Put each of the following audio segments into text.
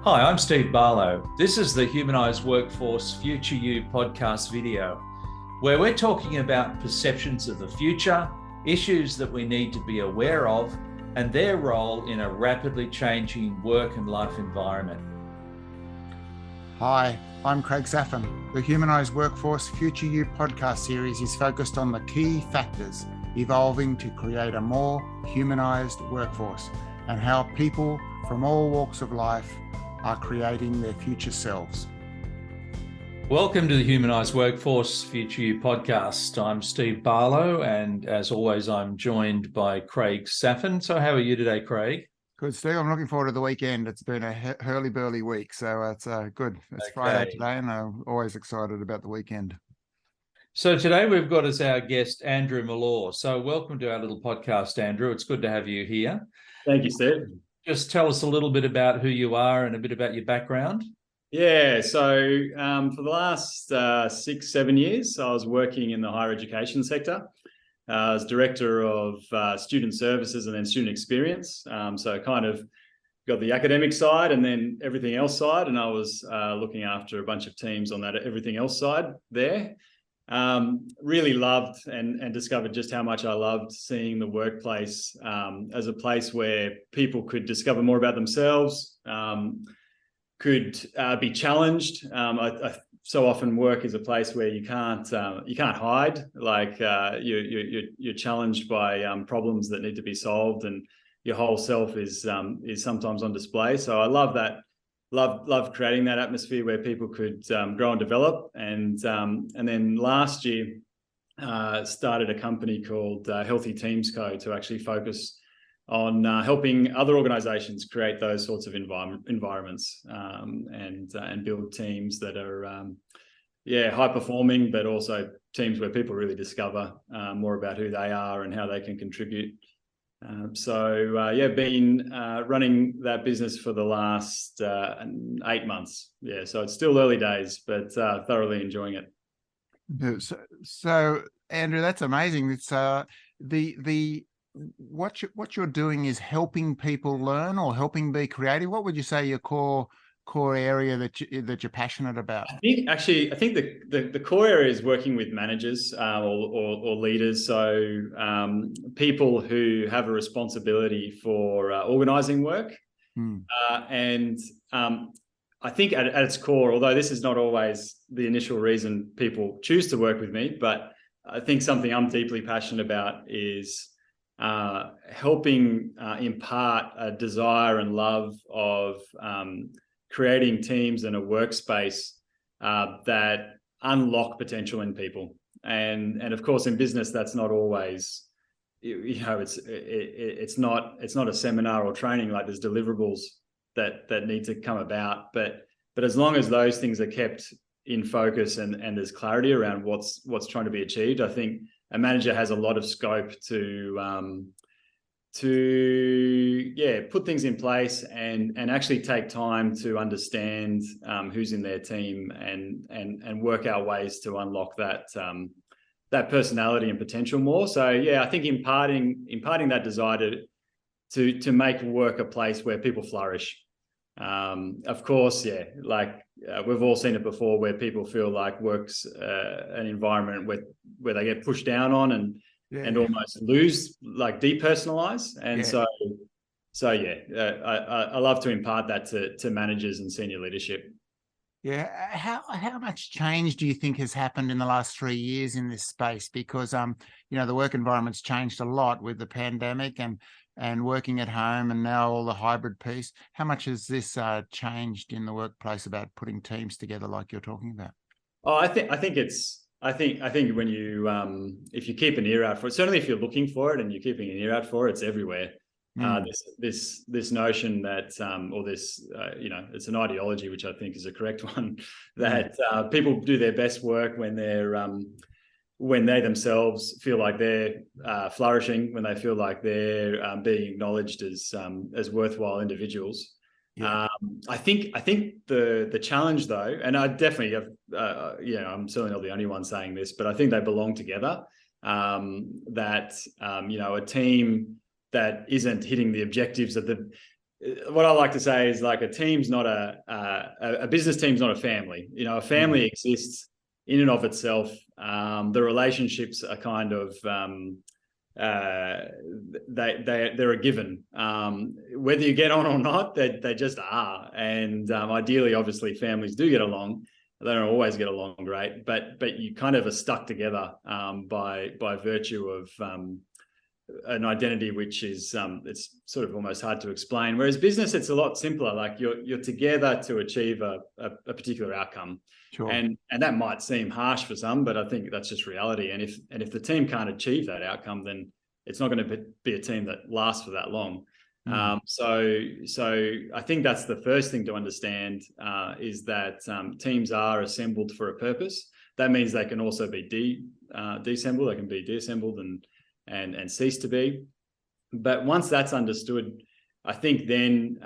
Hi, I'm Steve Barlow. This is the Humanised Workforce Future You podcast video, where we're talking about perceptions of the future, issues that we need to be aware of, and their role in a rapidly changing work and life environment. Hi, I'm Craig Saffin. The Humanised Workforce Future You podcast series is focused on the key factors evolving to create a more humanised workforce and how people from all walks of life are creating their future selves. Welcome to the Humanised Workforce Future You podcast. I'm Steve Barlow, and as always, I'm joined by Craig Saffin. So how are you today, Craig? Good, Steve. I'm looking forward to the weekend. It's been a hurly-burly week, so it's good. It's okay. Friday today, and I'm always excited about the weekend. So today we've got as our guest, Andrew Mellor. So welcome to our little podcast, Andrew. It's good to have you here. Thank you, Steve. Just tell us a little bit about who you are and a bit about your background. Yeah, so for the last 6-7 years, I was working in the higher education sector. I was director of student services and then student experience. So kind of got the academic side and then everything else side, and I was looking after a bunch of teams on that everything else side there. Really loved and discovered just how much I loved seeing the workplace as a place where people could discover more about themselves, could be challenged. I so often work is a place where you can't hide. Like you're challenged by problems that need to be solved, and your whole self is sometimes on display. So I love that. Love creating that atmosphere where people could grow and develop. And then last year started a company called Healthy Teams Co. to actually focus on helping other organizations create those sorts of environments and build teams that are high performing, but also teams where people really discover more about who they are and how they can contribute. Been running that business for the last 8 months. Yeah, so it's still early days, but thoroughly enjoying it. So Andrew, that's amazing. It's what you're doing is helping people learn or helping be creative. What would you say your core area that you're passionate about? I think the core area is working with managers or leaders, so people who have a responsibility for organising work. I think at its core, although this is not always the initial reason people choose to work with me, but I think something I'm deeply passionate about is helping impart a desire and love of creating teams and a workspace that unlock potential in people. And of course, in business, that's not always, it's not a seminar or training. Like there's deliverables that need to come about. But as long as those things are kept in focus and there's clarity around what's trying to be achieved, I think a manager has a lot of scope to put things in place and actually take time to understand who's in their team and work out ways to unlock that personality and potential more. So I think imparting that desire to make work a place where people flourish. Of course, we've all seen it before where people feel like work's an environment where they get pushed down on and almost lose, like depersonalize. And I love to impart that to managers and senior leadership. Yeah. How much change do you think has happened in the last 3 years in this space? Because the work environment's changed a lot with the pandemic and working at home, and now all the hybrid piece. How much has this changed in the workplace about putting teams together like you're talking about? Oh, I think when you if you keep an ear out for it, certainly if you're looking for it and you're keeping an ear out for it, it's everywhere. This notion that it's an ideology, which I think is a correct one, that people do their best work when they themselves feel like they're flourishing, when they feel like they're being acknowledged as worthwhile individuals. I think the challenge though, and I definitely have, I'm certainly not the only one saying this, but I think they belong together. A team that isn't hitting the objectives of what I like to say is like a team's not a business team's not a family. You know, a family exists in and of itself. The relationships are kind of they're a given. Whether you get on or not, they just are. And ideally, obviously, families do get along. They don't always get along great, but you kind of are stuck together by virtue of an identity which is it's sort of almost hard to explain. Whereas business, it's a lot simpler. Like you're together to achieve a particular outcome. Sure. And that might seem harsh for some, but I think that's just reality. And if the team can't achieve that outcome, then it's not going to be a team that lasts for that long. So I think that's the first thing to understand is that teams are assembled for a purpose. That means they can also be deassembled. They can be deassembled and cease to be. But once that's understood, I think then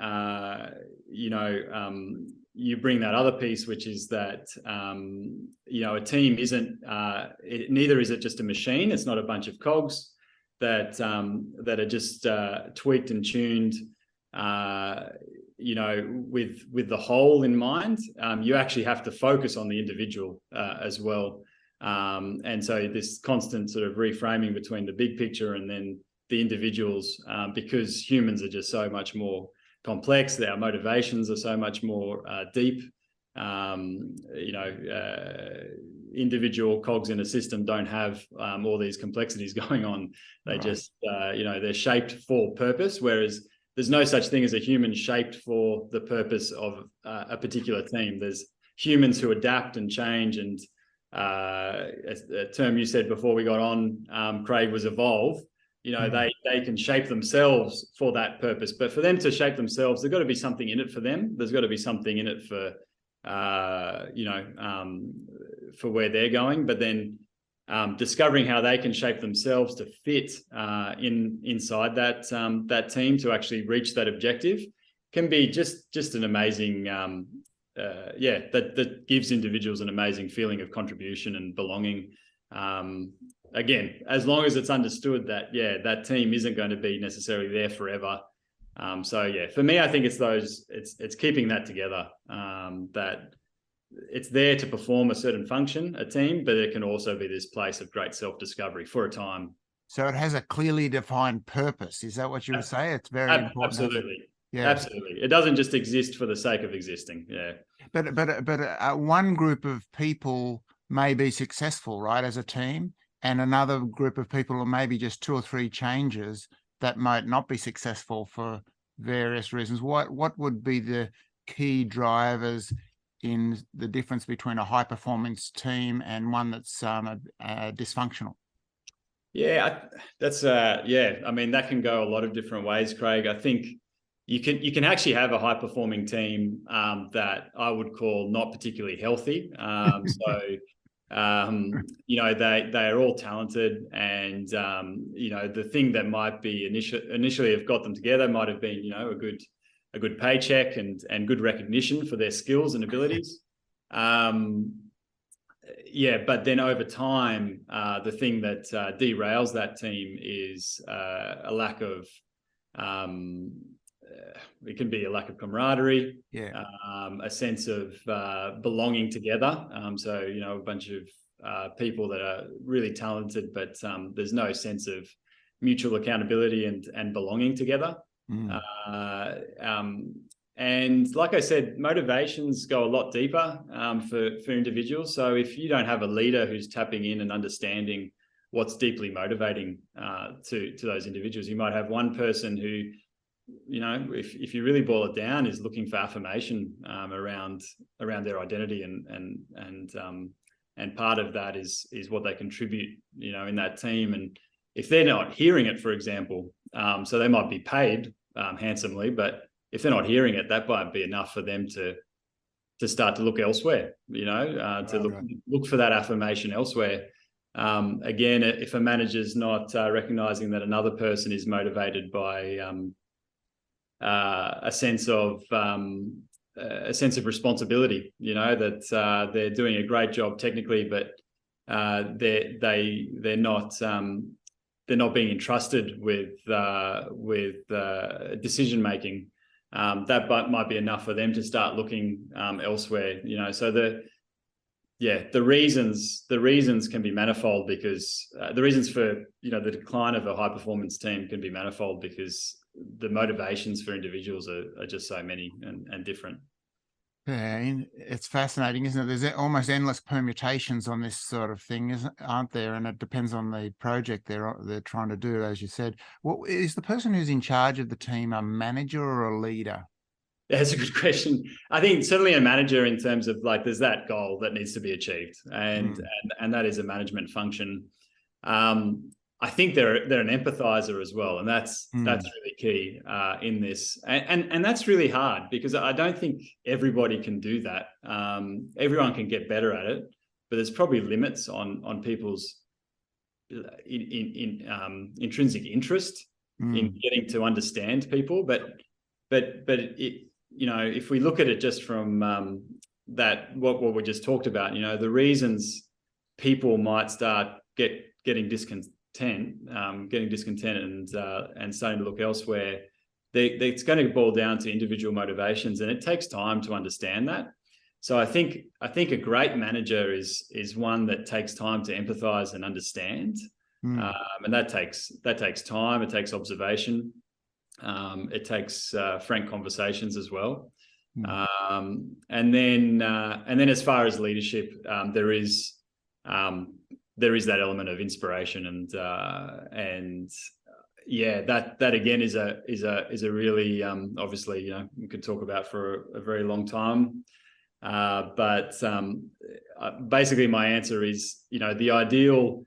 you bring that other piece, which is that a team isn't neither is it just a machine. It's not a bunch of cogs that are just tweaked and tuned, with the whole in mind. You actually have to focus on the individual as well. And so this constant sort of reframing between the big picture and then the individuals, because humans are just so much more complex. Our motivations are so much more deep. Individual cogs in a system don't have all these complexities going on. They just, they're shaped for purpose, whereas there's no such thing as a human shaped for the purpose of a particular team. There's humans who adapt and change, and a term you said before we got on, Craig, was evolve. They can shape themselves for that purpose, but for them to shape themselves, there's got to be something in it for them. There's got to be something in it for where they're going, but then discovering how they can shape themselves to fit inside that team to actually reach that objective can be just an amazing that gives individuals an amazing feeling of contribution and belonging. Again, as long as it's understood that that team isn't going to be necessarily there forever. For me, I think it's keeping that together, that it's there to perform a certain function, a team, but it can also be this place of great self-discovery for a time. So it has a clearly defined purpose. Is that what you would say? It's very important. Absolutely. Yeah, absolutely. It doesn't just exist for the sake of existing. Yeah. But one group of people may be successful, right, as a team, and another group of people, or maybe just 2 or 3 changes that might not be successful for various reasons. What would be the key drivers in the difference between a high performance team and one that's dysfunctional? Yeah, that's I mean, that can go a lot of different ways, Craig. I think you can actually have a high performing team that I would call not particularly healthy. They are all talented, and the thing that might be initially have got them together might have been a good paycheck and good recognition for their skills and abilities. But then over time, the thing that derails that team is a lack of it can be a lack of camaraderie, a sense of belonging together. A bunch of people that are really talented, but there's no sense of mutual accountability and belonging together. And like I said, motivations go a lot deeper for individuals. So if you don't have a leader who's tapping in and understanding what's deeply motivating to those individuals, you might have one person who, if you really boil it down, is looking for affirmation around their identity, and part of that is what they contribute, in that team. And if they're not hearing it, for example, so they might be paid handsomely, but if they're not hearing it, that might be enough for them to start to look elsewhere, look for that affirmation elsewhere. Again, if a manager's not recognizing that another person is motivated by a sense of responsibility, that they're doing a great job technically, but they're not being entrusted with decision making. might be enough for them to start looking elsewhere. So the reasons can be manifold, because the reasons for the decline of a high performance team can be manifold, because the motivations for individuals are just so many and different. Yeah, it's fascinating, isn't it? There's almost endless permutations on this sort of thing, aren't there? And it depends on the project they're trying to do, as you said. What is the person who's in charge of the team, a manager or a leader? That's a good question. I think certainly a manager, in terms of like, there's that goal that needs to be achieved, and that is a management function. I think they're an empathizer as well, and that's really key in this, and that's really hard, because I don't think everybody can do that. Everyone can get better at it, but there's probably limits on people's intrinsic interest in getting to understand people. But it, if we look at it just from what we just talked about, the reasons people might start getting discontent and starting to look elsewhere, it's going to boil down to individual motivations, and it takes time to understand that. So I think a great manager is one that takes time to empathize and understand, and that takes time. It takes observation. It takes frank conversations as well. And then as far as leadership, there is that element of inspiration, and that again is a really obviously we could talk about for a very long time, but basically my answer is the ideal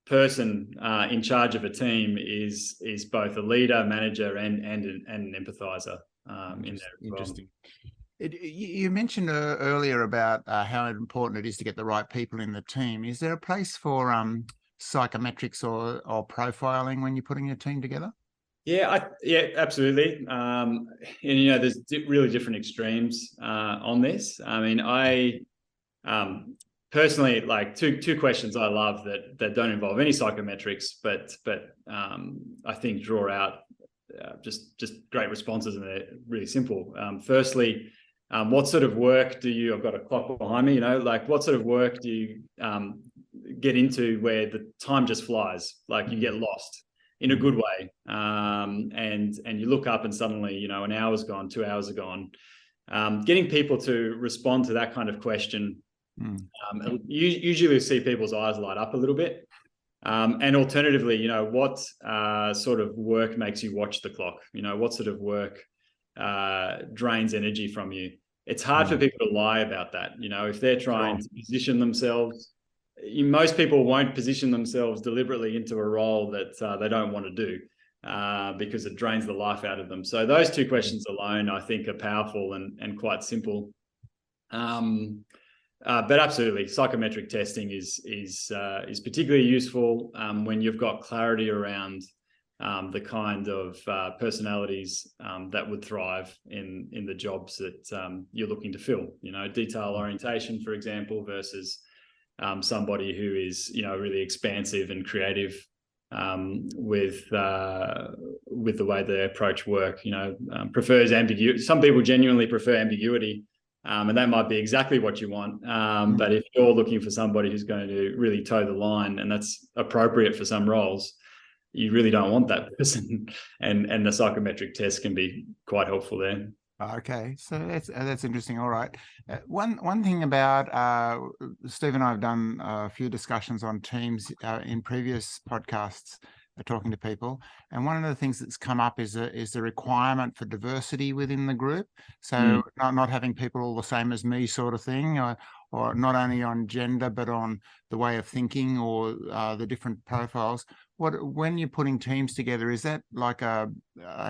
person in charge of a team is both a leader, manager, and an empathizer in there. Interesting. You mentioned earlier about how important it is to get the right people in the team. Is there a place for psychometrics or profiling when you're putting a team together? Yeah, absolutely. And there's really different extremes on this. I mean, I personally, like two questions I love that don't involve any psychometrics, but I think draw out just great responses, and they're really simple. Firstly, what sort of work do you? I've got a clock behind me. Like what sort of work do you get into where the time just flies? Like you get lost in a good way, and you look up and suddenly an hour's gone, 2 hours are gone. Getting people to respond to that kind of question. You usually see people's eyes light up a little bit. And alternatively, what sort of work makes you watch the clock? What sort of work drains energy from you? It's hard for people to lie about that. If they're trying to position themselves, most people won't position themselves deliberately into a role that they don't want to do because it drains the life out of them. So those two questions alone, I think, are powerful and quite simple. But absolutely, psychometric testing is particularly useful when you've got clarity around the kind of personalities that would thrive in the jobs that you're looking to fill. Detail orientation, for example, versus somebody who is really expansive and creative with the way they approach work. Prefers ambiguity. Some people genuinely prefer ambiguity. And that might be exactly what you want. But if you're looking for somebody who's going to really toe the line, and that's appropriate for some roles, you really don't want that person. And the psychometric test can be quite helpful there. Okay, so that's interesting. All right. One thing about Steve and I have done a few discussions on teams in previous podcasts, talking to people, and one of the things that's come up is the requirement for diversity within the group. So not having people all the same as me, sort of thing, or not only on gender but on the way of thinking or the different profiles. When you're putting teams together, is that like a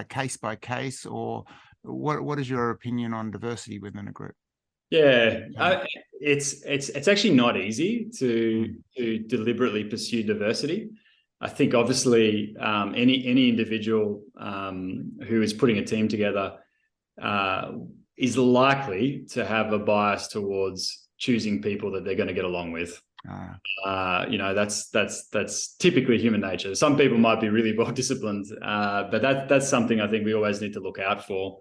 case by case, or what is your opinion on diversity within a group? Yeah, it's actually not easy to deliberately pursue diversity. I think obviously any individual who is putting a team together is likely to have a bias towards choosing people that they're going to get along with. That's typically human nature. Some people might be really well disciplined, but that's something I think we always need to look out for.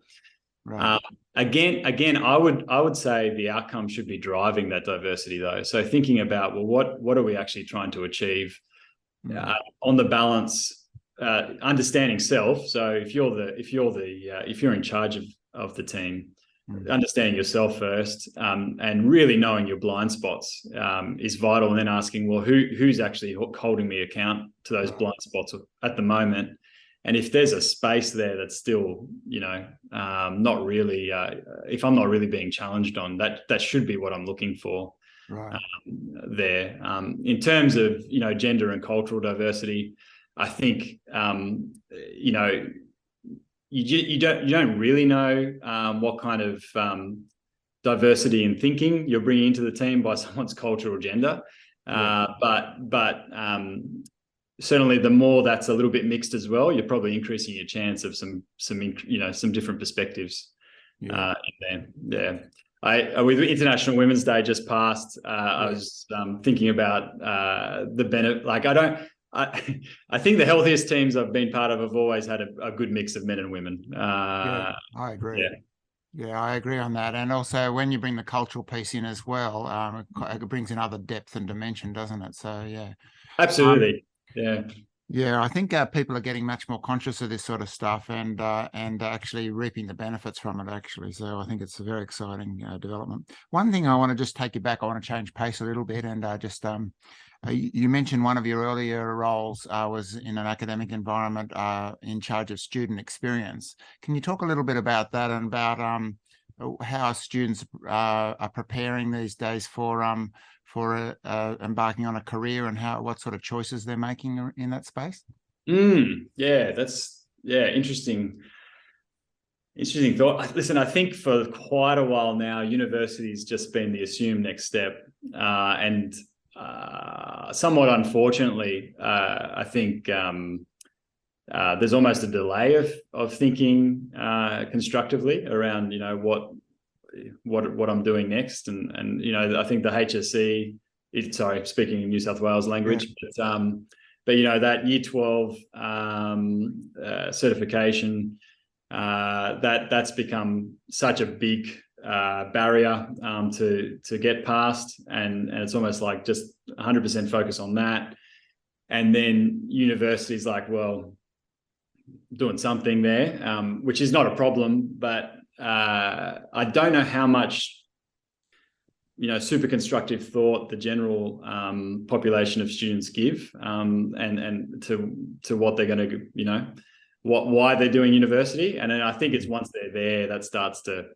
Right. Again, I would say the outcome should be driving that diversity, though. So thinking about, well, what are we actually trying to achieve on the balance, understanding self. So if you're in charge of the team, understanding yourself first, and really knowing your blind spots is vital, and then asking, well, who's actually holding me account to those blind spots at the moment. And if there's a space there that's still, not really, if I'm not really being challenged on that should be what I'm looking for. Right. There. In terms of, gender and cultural diversity, I think, you don't really know what kind of diversity in thinking you're bringing into the team by someone's culture or gender. But certainly the more that's a little bit mixed as well, you're probably increasing your chance of some different perspectives in there. With International Women's Day just passed, I was thinking about the benefit. Like, I think the healthiest teams I've been part of have always had a good mix of men and women. I agree. Yeah, I agree on that. And also, when you bring the cultural piece in as well, it brings in other depth and dimension, doesn't it? So, yeah. Absolutely. Yeah, I think people are getting much more conscious of this sort of stuff and actually reaping the benefits from it, actually. So I think it's a very exciting development. One thing I want to just take you back, I want to change pace a little bit, and you mentioned one of your earlier roles was in an academic environment in charge of student experience. Can you talk a little bit about that and about how students are preparing these days for embarking on a career, and what sort of choices they're making in that space? Interesting thought. Listen, I think for quite a while now, university's just been the assumed next step, and somewhat unfortunately, I think there's almost a delay of thinking constructively around, what I'm doing next, and I think the HSC, speaking in New South Wales language, but that Year 12 certification, that's become such a big barrier to get past, and it's almost like just 100% focus on that, and then universities like, well, doing something there, which is not a problem, but I don't know how much super constructive thought the general population of students give, and to what they're going to, why they're doing university. And then I think it's once they're there that starts to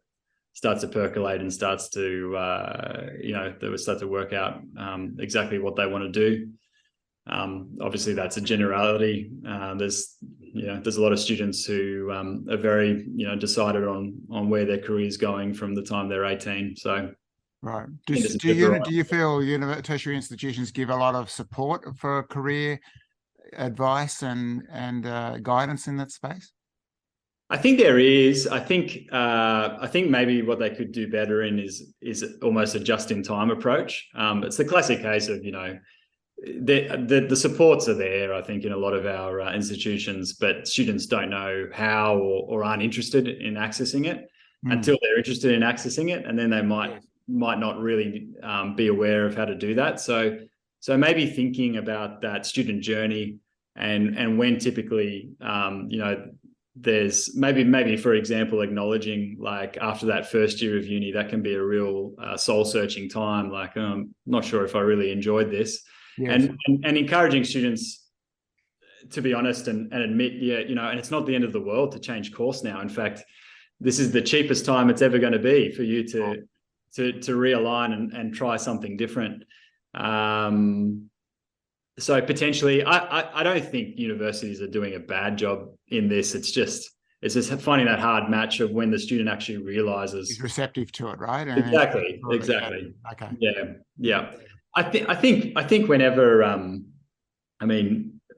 percolate and starts to they would start to work out exactly what they want to do. Obviously that's a generality. There's a lot of students who are very decided on where their career is going from the time they're 18. So right. Do you feel tertiary institutions give a lot of support for career advice and guidance in that space? I think there is. I think maybe what they could do better in is almost a just-in-time approach. It's the classic case of the supports are there, I think, in a lot of our institutions, but students don't know how or aren't interested in accessing it until they're interested in accessing it, and then they might not really be aware of how to do that. So maybe thinking about that student journey and when typically there's maybe for example acknowledging, like, after that first year of uni, that can be a real soul searching time, like, I'm not sure if I really enjoyed this. Yes. And encouraging students to be honest and admit, and it's not the end of the world to change course now. In fact, this is the cheapest time it's ever going to be for you to realign and try something different. So potentially, I don't think universities are doing a bad job in this. It's just finding that hard match of when the student actually realizes is receptive to it, right? Exactly. Okay. Yeah. I think whenever,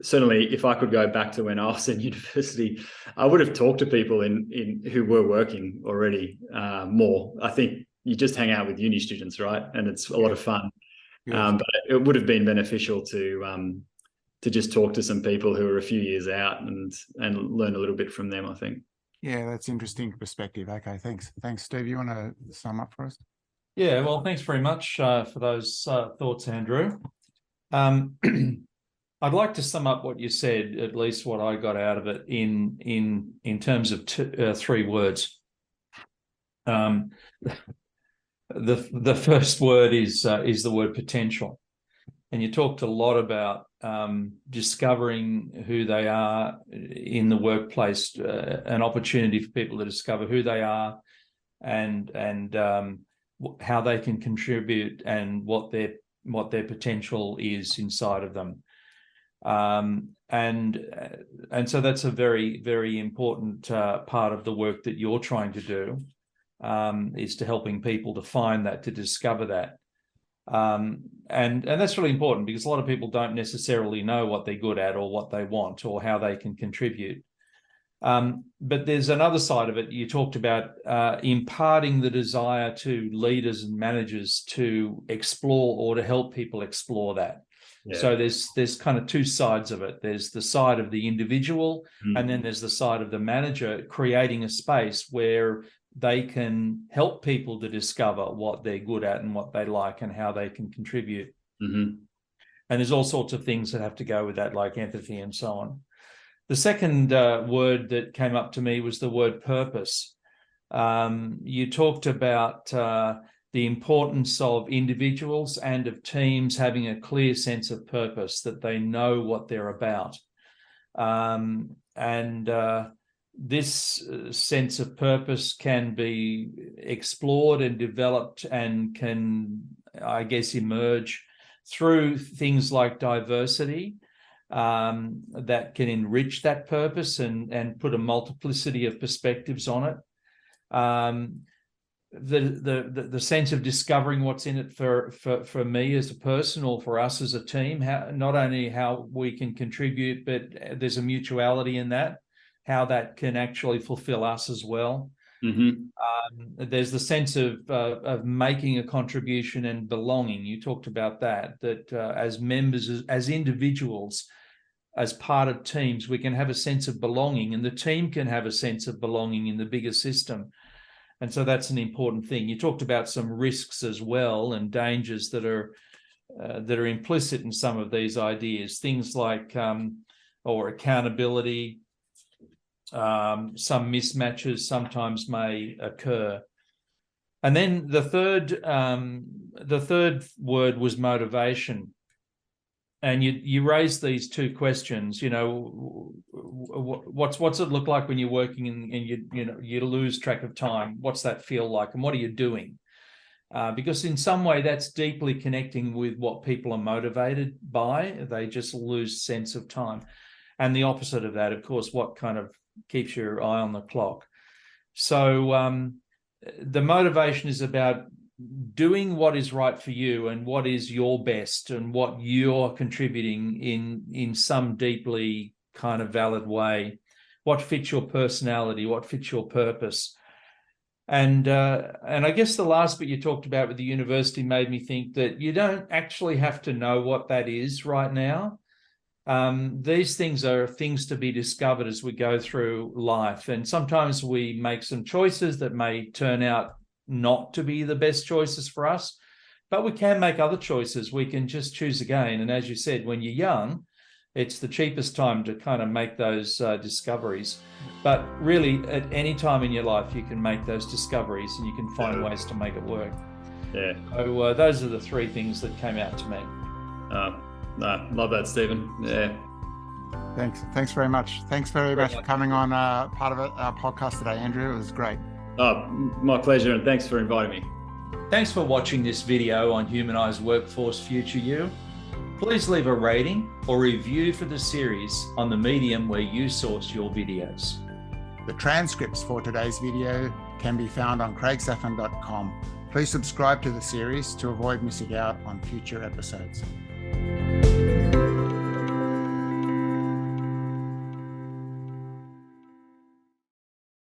certainly if I could go back to when I was in university, I would have talked to people in who were working already more. I think you just hang out with uni students, right? And it's a lot of fun. Yes. But it would have been beneficial to just talk to some people who are a few years out and learn a little bit from them, I think. Yeah, that's interesting perspective. Okay, thanks. Thanks, Steve. You want to sum up for us? Yeah, well, thanks very much for those thoughts, Andrew. I'd like to sum up what you said, at least what I got out of it, in terms of 3 words. The first word is the word potential, and you talked a lot about discovering who they are in the workplace, an opportunity for people to discover who they are, and how they can contribute, and what their potential is inside of them. And so that's a very, very important part of the work that you're trying to do, is to helping people to find that, to discover that. And that's really important, because a lot of people don't necessarily know what they're good at or what they want or how they can contribute. But there's another side of it. You talked about imparting the desire to leaders and managers to explore, or to help people explore that. Yeah. So there's kind of 2 sides of it. There's the side of the individual, and then there's the side of the manager, creating a space where they can help people to discover what they're good at and what they like and how they can contribute. And there's all sorts of things that have to go with that, like empathy and so on. The second word that came up to me was the word purpose. You talked about the importance of individuals and of teams having a clear sense of purpose, that they know what they're about. This sense of purpose can be explored and developed, and can, I guess, emerge through things like diversity, that can enrich that purpose and put a multiplicity of perspectives on it. The sense of discovering what's in it for me as a person, or for us as a team, not only how we can contribute, but there's a mutuality in that, how that can actually fulfill us as well. There's the sense of making a contribution and belonging. You talked about that as members, as individuals, as part of teams, we can have a sense of belonging, and the team can have a sense of belonging in the bigger system. And so that's an important thing. You talked about some risks as well, and dangers that are implicit in some of these ideas. Things like or accountability. Some mismatches sometimes may occur. And then the third word was motivation. And you raised these 2 questions. What's it look like when you're working and you lose track of time? What's that feel like, and what are you doing? Because in some way that's deeply connecting with what people are motivated by. They just lose sense of time. And the opposite of that, of course, what kind of keeps your eye on the clock. So the motivation is about doing what is right for you, and what is your best, and what you're contributing in some deeply kind of valid way, what fits your personality, what fits your purpose. And I guess the last bit you talked about with the university made me think that you don't actually have to know what that is right now. These things are things to be discovered as we go through life, and sometimes we make some choices that may turn out not to be the best choices for us, but we can make other choices. We can just choose again. And as you said, when you're young, it's the cheapest time to kind of make those discoveries. But really, at any time in your life, you can make those discoveries, and you can find ways to make it work. Yeah. So those are the 3 things that came out to me. No, love that, Stephen. Yeah. Thanks very much. Thanks very much for coming on part of our podcast today, Andrew. It was great. Oh, my pleasure, and thanks for inviting me. Thanks for watching this video on Humanised Workforce Future You. Please leave a rating or review for the series on the medium where you source your videos. The transcripts for today's video can be found on craigsafin.com. Please subscribe to the series to avoid missing out on future episodes.